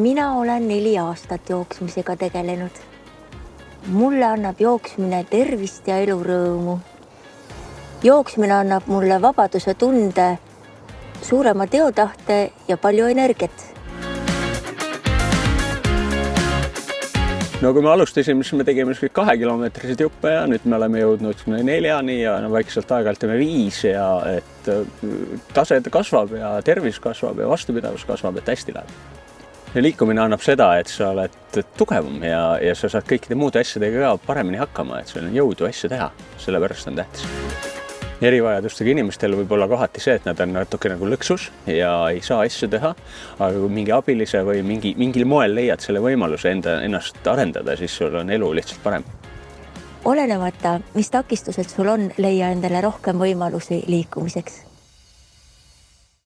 Mina olen 4 aastat jooksmisega tegelenud. Mulle annab jooksmine tervist ja elurõõmu. Jooksmine annab mulle vabaduse tunde, suurema teotahte ja palju energiat. No kui me alustasime, siis me tegime 2-kilomeetrised juppe ja nüüd me oleme jõudnud 4-ni ja vaikselt aeg-ajalt teeme 5 ja et tase kasvab ja tervis kasvab ja vastupidavus kasvab, et hästi läheb. Ja liikumine annab seda, et sa oled tugevam ja sa saad kõikide muude asjadega ka paremini hakkama, et sul on jõudu asju teha, sellepärast on tähtis. Erivajadustega inimestel võib olla kohati see, et nad on natuke nagu lõksus ja ei saa asju teha, aga kui mingi abilise või mingil moel leiad selle võimaluse ennast arendada, siis sul on elu lihtsalt parem. Olenemata, mis takistused sul on, leia endale rohkem võimalusi liikumiseks.